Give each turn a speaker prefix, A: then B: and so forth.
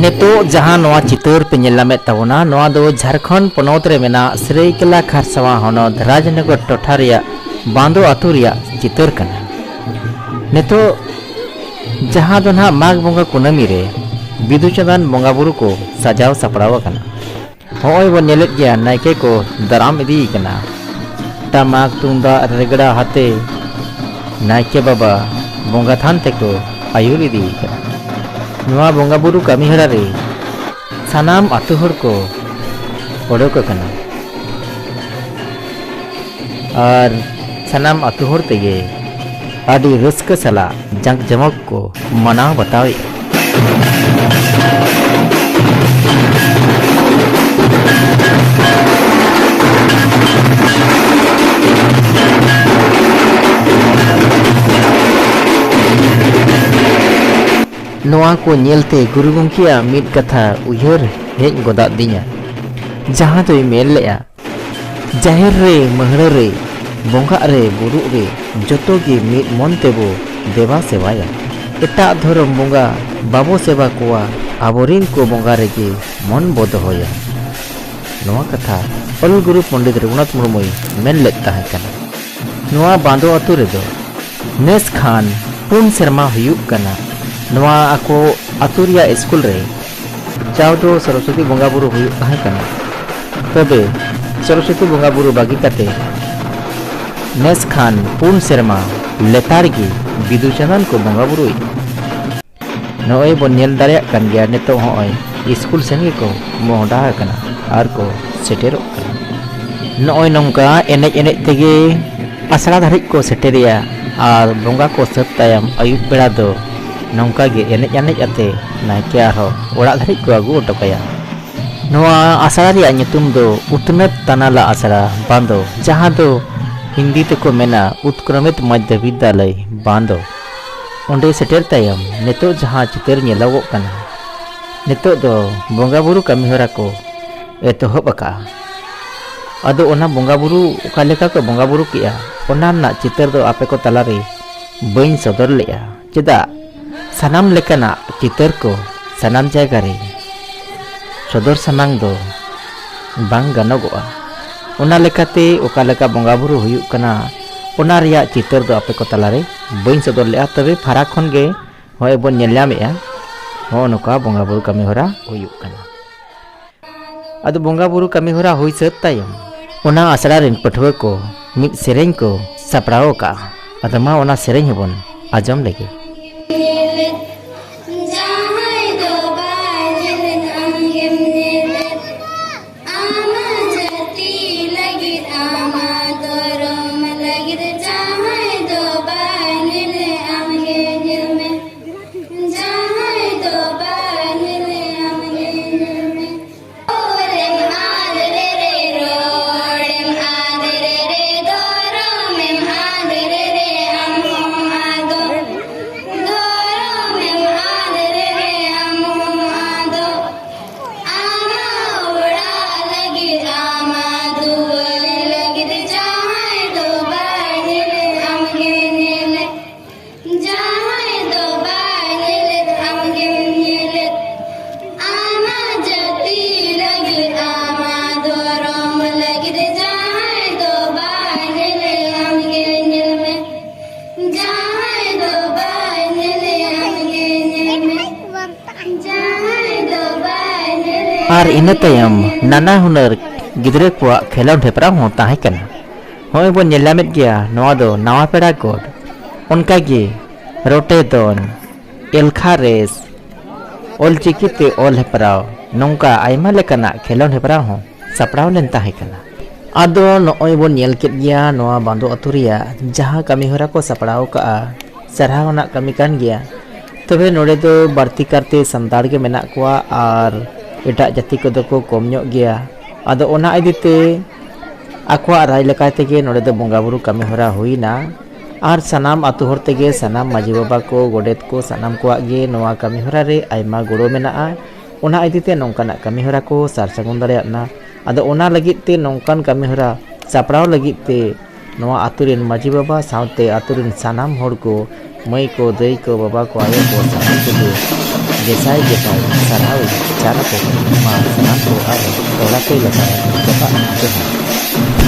A: नेतो जहां नवा चितर पे नेलामेत ताबोना नवा दो झारखंड पोनोत रे मेना सरायकेला खारसावा होनोत राजनगर टोठा रिया बांदो आतु रिया चितर कना। नेतो जहां दो ना माघ बोंगा कुनामी रे बिदु चंदन बोंगा बुरु को सजाव सपड़ाव कना। होय बो नेलेत गया नायके को दराम इदी कना। टमाक तुंदा रेगड़ा हाथे नायके बाबा बोंगा थान ते को आयुर इदी कना। नवा बोंगा बुरु कमी हरा रे सानाम आतु हर को ओडोक कना और सानाम आतु हर तेगे आदि रस्क सला जंग जमक को मनाव बतावे। नवा को नेलते गुरु गंकिया मिट कथा उयहर हेज गोदा दिया जहां तो मेल लेया जाहिर रे महड़ रे बोंगा रे बुरु रे जतो गे मिट मन तेबो देवा सेवाया। एटा धर्म बोंगा बाबो सेवा कोआ आबोरिन को बोंगा रेगे मन बोध होया। नवा कथा अल गुरु पंडित रघुनाथ मुर्मू मेल लेता है कना। नवा बांदो अतु रे दो नेस खान पुन शर्मा हुयुक कना। नवा आको आतुरिया स्कूल रे चाव दो सरस्वती बोंगा बुरु हुयुक ताहे कना। तबे सरस्वती बोंगा बुरु बागी कते नेस खान पुन शर्मा लेतारगी बिदु चंदन को बोंगा बुरुई नोय बो नेल दारेया कन गया। नेतो होय स्कूल सेन को मोहडा कना आर को सेटेरो कना। नोय नोंका एनेज एनेज तेगे आसड़ा धारिज को सेटेरिया आर बोंगा को सत तायम आयुब बेड़ा दो नौका गे एनेज एनेज आते नायके आरो ओड़ा धारिज को आगु ओटोकाया। नोआ आसड़ा रिया nyutum दो उत्नत तानाला आसड़ा बांदो जहां दो हिंदी तेको मेना उत्क्रमित मध्य विद्यालय बांदो ओंडे सेटेर तायम नेतो जहां चितर नेलावो कना। नेतो दो बोंगा बुरु कमी होरा को एतोहब अका। अदो ओना बोंगा बुरु ओका लेका को बोंगा बुरु किया ओना ना चितर दो आपे को तलारे बइन सदर लेया चेदा सानाम लेकाना चितर को सानाम जायगा रे सदर सामांग दो बांग गानोगोआ। ओना लेकाते ओका लेका बोंगा बुरु हुयुक कना ओना रिया चितर दो आपे को तलारे बइन सदर लेया। तबे फाराक खन गे होय बन नेलामेया हो नोका बोंगा बुरु कमी होरा हुयुक कना। अदो बोंगा बुरु कमी होरा हुई सत तायम ओना आसड़ा रेन पठुआ को मिद सेरेंग को सपड़ाव का। अदो मा ओना सेरेंग हबन आजम लेगे। और इन तयम नाना हुनर गिद्रे को खेलोड हेपरा हो ताहे कना। होय बो नेलामेत गया नवा दो नवा पेड़ा कोड उनका गे रोटे दोन एलखा रेस ओल चिकिते ओल हेपराव नोंका आयमा लेकाना खेलोड हेपरा हो सपड़ाव लेन ताहे कना। आदो नोय बो नेल केत गया नवा बांदो अतुरिया जहां कमी होरा को सपड़ाव का सरहावना कमी कान गया। तबे नोडे दो बारती करते संताड़ के मेना कोआ और एटा जाति को दो को कम ᱧᱚᱜ गया। आदो ओना इदीते आकवा राय लेका तेगे नोडे दो बोंगा बुरु कमी होरा हुईना और सनाम आतु हर तेगे सनाम माजी बाबा को गोडेत को सनाम को गे नवा कमी होरा रे आयमा गोड़ो मेनाआ। ओना इदीते नोंकाना कमी होरा को सार सागुन दाड़ेयाना। आदो ओना लगिते नोंकान कमी होरा सपड़ाव लगिते नवा आतुरिन माजी बाबा सावते आतुरिन सनाम हर को मई को दई को बाबा को आयो को सनाम को गेसाई गेसाई साराव चारा को मा सनाम को आरो तोड़ा कोई लगा जपा जोहार।